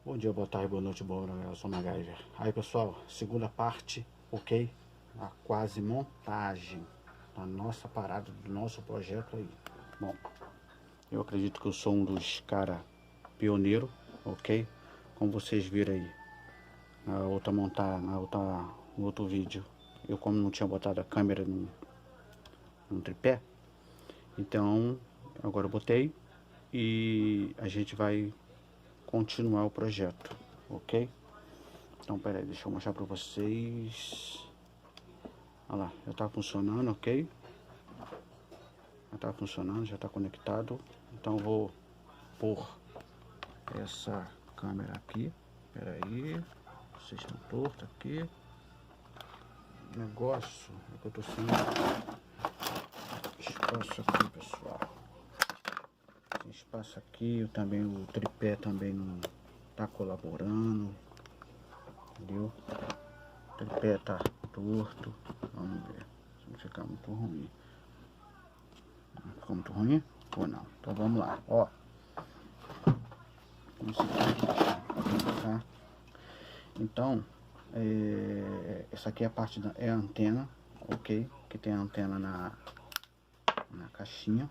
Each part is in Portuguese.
Bom dia, boa tarde, boa noite, boa hora, eu sou o MacGyver. Aí pessoal, segunda parte, ok? A quase montagem da nossa parada, do nosso projeto aí. Bom, eu acredito que eu sou um dos cara pioneiro, ok? Como vocês viram aí, no outro vídeo, eu como não tinha botado a câmera no tripé, então agora eu botei e a gente vai continuar o projeto, ok? Então pera aí, deixa eu mostrar pra vocês. Olha lá, já tá funcionando, ok? Já tá funcionando, já tá conectado. Então eu vou pôr essa câmera aqui. Pera aí, vocês estão tortos aqui. O negócio é que eu tô sem espaço aqui, pessoal. Sem espaço aqui, também o tripé também não tá colaborando, entendeu? O tripé tá torto. Vamos ver se não ficar muito ruim. Ficou muito ruim ou não? Então vamos lá, ó. Tá? Então, essa aqui é a parte da a antena, ok? Que tem a antena na caixinha.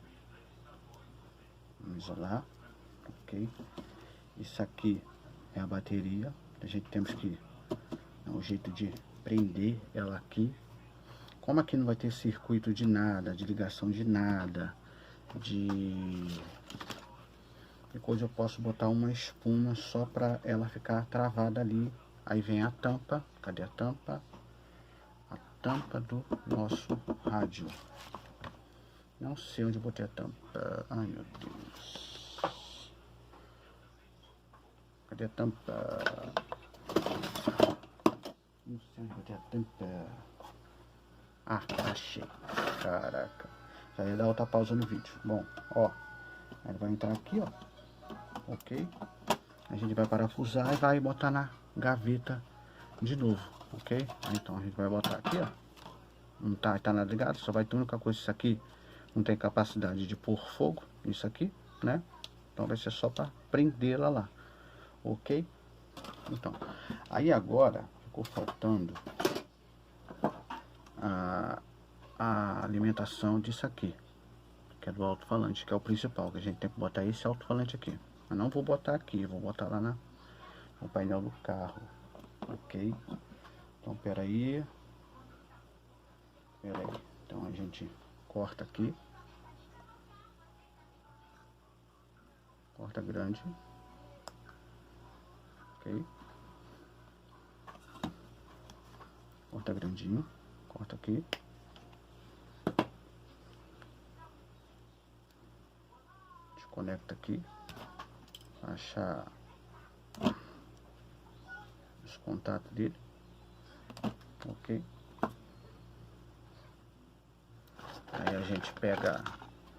Vamos isolar, ok? Isso aqui é a bateria. A gente temos que dar um jeito de prender ela aqui. Como aqui não vai ter circuito de nada, de ligação de nada, depois eu posso botar uma espuma só para ela ficar travada ali. Aí vem a tampa. Cadê a tampa? A tampa do nosso rádio. Não sei onde eu botei a tampa. Ai meu Deus. Cadê a tampa? Não sei onde eu botei a tampa. Ah, achei. Caraca. Já ia dar outra pausa no vídeo. Bom, ó. Ele vai entrar aqui, ó. Ok? A gente vai parafusar e vai botar na gaveta de novo, ok? Então a gente vai botar aqui, ó. Não tá nada ligado, só vai ter a única coisa, isso aqui não tem capacidade de pôr fogo, isso aqui, né? Então vai ser só para prendê-la lá, ok? Então, aí agora ficou faltando a alimentação disso aqui, que é do alto-falante, que é o principal, que a gente tem que botar esse alto-falante aqui. Eu não vou botar aqui, vou botar lá no painel do carro, ok? Então pera aí, então a gente corta aqui, corta grande, ok? Corta grandinho, corta aqui, desconecta aqui, achar os contatos dele, ok? Aí a gente pega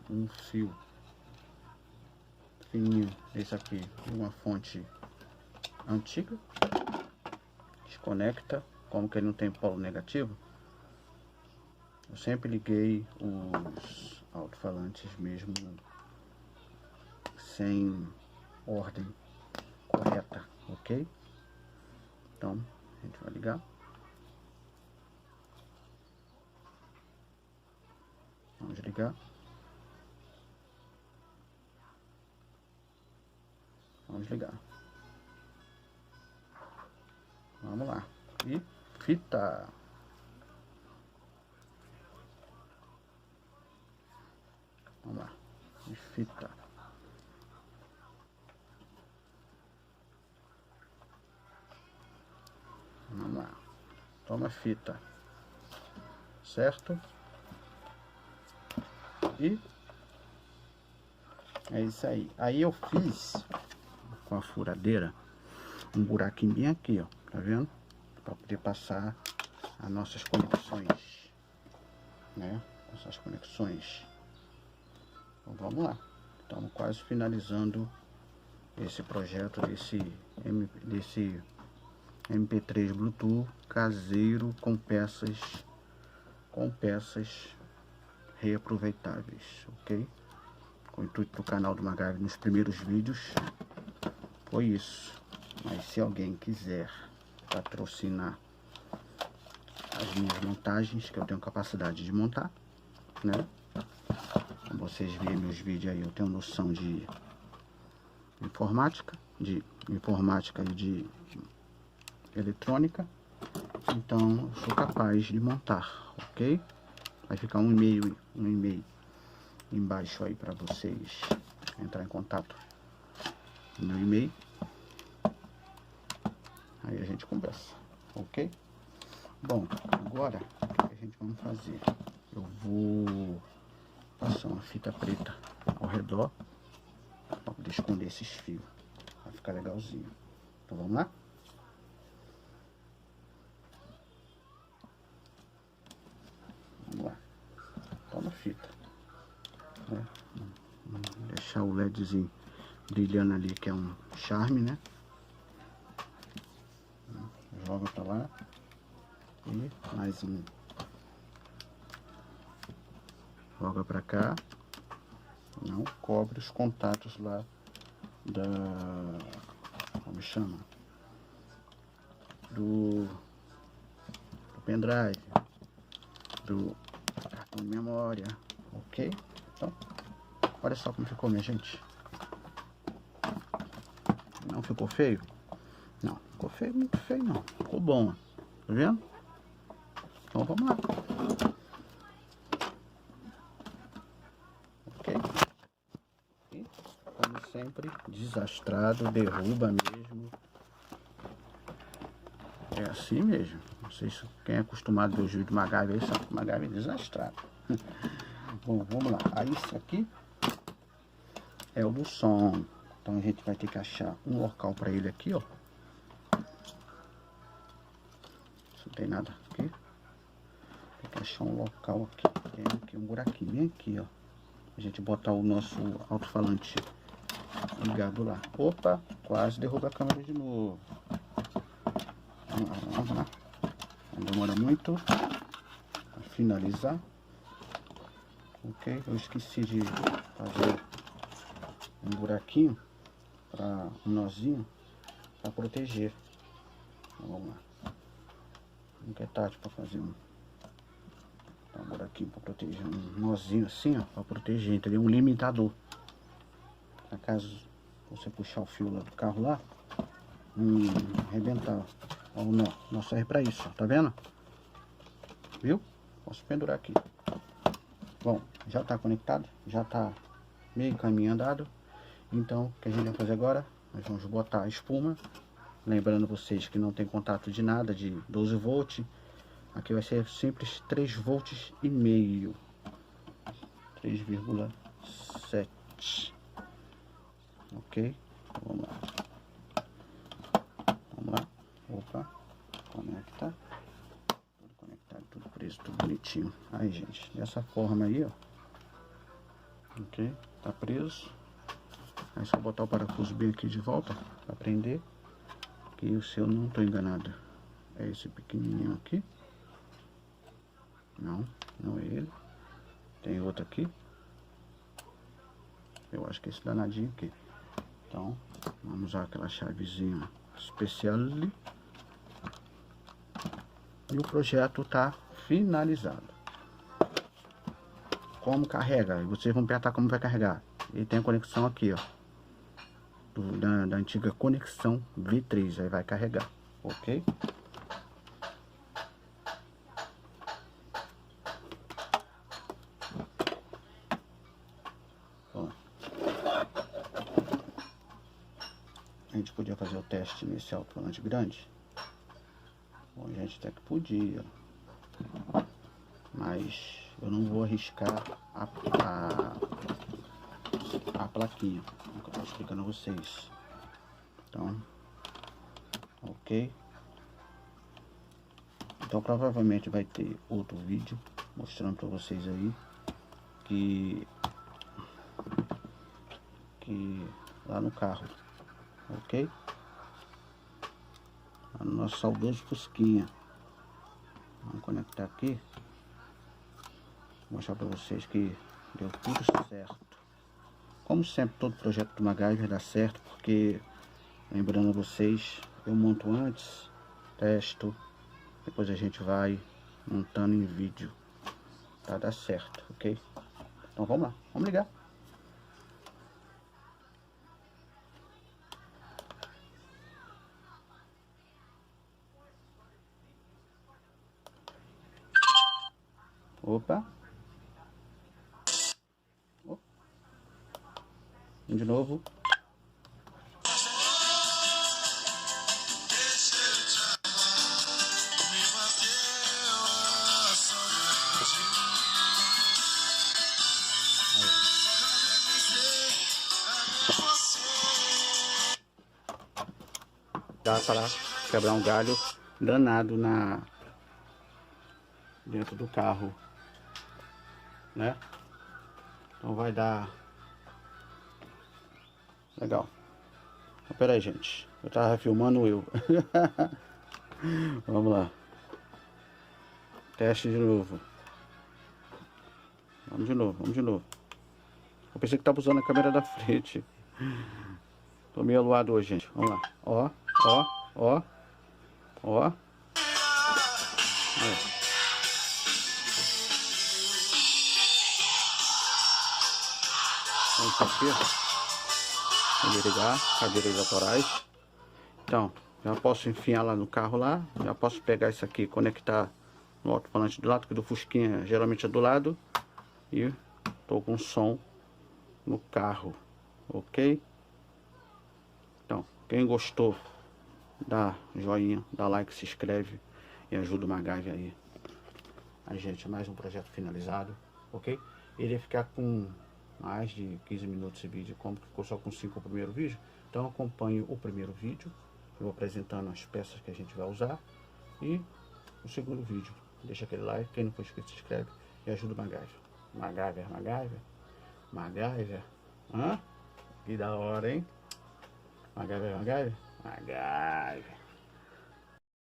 um fio fininho desse aqui, uma fonte antiga, desconecta. Como que ele não tem polo negativo, eu sempre liguei os alto-falantes mesmo sem ordem correta, ok? Então a gente vai ligar. Vamos ligar. Vamos ligar. Vamos lá. E fita. Vamos lá. E fita. Vamos lá. Toma fita. Certo? E é isso aí. Aí eu fiz com a furadeira um buraquinho bem aqui, ó. Tá vendo? Para poder passar as nossas conexões, né? Essas conexões. Então vamos lá. Estamos quase finalizando esse projeto desse MP3 Bluetooth caseiro com peças reaproveitáveis, ok? Com o intuito do canal do MacGyver nos primeiros vídeos foi isso, Mas se alguém quiser patrocinar as minhas montagens, que eu tenho capacidade de montar, né? Como vocês veem meus vídeos aí, eu tenho noção de informática e de eletrônica. Então, eu sou capaz de montar, ok? Vai ficar um e-mail embaixo aí para vocês entrar em contato no meu e-mail. Aí a gente conversa, ok? Bom, agora o que a gente vai fazer? Eu vou passar uma fita preta ao redor para poder esconder esses fios. Vai ficar legalzinho. Então vamos lá? Vamos lá. Toma a fita. Né? Deixar o LEDzinho brilhando ali, que é um charme, né? Joga pra lá. E mais um. Joga pra cá. Não cobre os contatos lá da... como chama? Do pendrive, do cartão de memória, ok? Então, olha só como ficou, minha gente. Não ficou feio? Não, ficou feio, muito feio não. Ficou bom, tá vendo? Então vamos lá. Ok? E, como sempre, desastrado, derruba mesmo. É assim mesmo. Não sei se quem é acostumado a ver o vídeo de MacGyver aí sabe que o MacGyver é desastrado. Bom, vamos lá. Aí isso aqui é o do som. Então a gente vai ter que achar um local para ele aqui, ó. Não tem nada aqui. Tem que achar um local aqui. Tem aqui um buraquinho bem aqui, ó. A gente botar o nosso alto-falante ligado lá. Opa, quase derruba a câmera de novo. Vamos lá. Não demora muito para finalizar. Ok, eu esqueci de fazer um buraquinho para um nozinho para proteger. Então, vamos lá. Nunca é tarde para fazer um buraquinho para proteger, um nozinho assim, ó, para proteger, entendeu? Um limitador. Caso você puxar o fio lá do carro lá, arrebentar. Ó, o nó serve para isso, ó, tá vendo? Viu? Posso pendurar aqui. Bom, já está conectado, já está meio caminho andado. Então, o que a gente vai fazer agora? Nós vamos botar a espuma. Lembrando vocês que não tem contato de nada, de 12 volts. Aqui vai ser simples 3 volts e meio. 3,7. Ok? Então, vamos lá. Vamos lá. Opa. Conecta. Tudo conectado, tudo preso, tudo bonitinho. Aí, gente, dessa forma aí, ó. Ok? Tá preso. Aí só botar o parafuso bem aqui de volta para prender. Que o seu, não tô enganado, é esse pequenininho aqui. Não é ele. Tem outro aqui. Eu acho que é esse danadinho aqui. Então, vamos usar aquela chavezinha especial ali. E o projeto tá finalizado. Como carrega? Vocês vão perguntar como vai carregar. Ele tem a conexão aqui, ó. Da antiga conexão V3. Aí vai carregar. Ok? Bom, a gente podia fazer o teste nesse alto-falante grande? Bom, gente, até que podia. Mas eu não vou arriscar a plaquinha, como eu estou explicando a vocês. Então, ok. Então provavelmente vai ter outro vídeo mostrando para vocês aí que lá no carro, ok? Lá no nosso saudoso Fusquinha. Vamos conectar aqui. Vou mostrar para vocês que deu tudo certo. Como sempre, todo projeto do MacGyver dá certo, porque Lembrando a vocês, eu monto antes, testo, depois a gente vai montando em vídeo, tá? Dá certo, ok? Então vamos lá, vamos ligar. Opa. De novo. Dá para quebrar um galho danado dentro do carro, né? Então vai dar legal. Então, pera aí, gente, eu tava filmando eu. Vamos lá, teste de novo. Vamos de novo, vamos de novo. Eu pensei que tava usando a câmera da frente. Tô meio aluado hoje, gente. Vamos lá, ó, ó, ó, ó. Vamos aqui, vou ligar, cadeiras laterais. Então, já posso enfiar lá no carro lá, já posso pegar isso aqui, conectar no alto-falante do lado, que do Fusquinha geralmente é do lado, e tô com som no carro, ok? Então, quem gostou, dá joinha, dá like, se inscreve e ajuda o MacGyver aí. A gente, mais um projeto finalizado, ok? Ele ia ficar com mais de 15 minutos esse vídeo, como ficou só com 5 o primeiro vídeo, então acompanhe o primeiro vídeo, eu vou apresentando as peças que a gente vai usar, e o segundo vídeo, deixa aquele like, quem não for inscrito se inscreve e ajuda o MacGyver. MacGyver, MacGyver, MacGyver, hã? Que da hora, hein? MacGyver, MacGyver, MacGyver.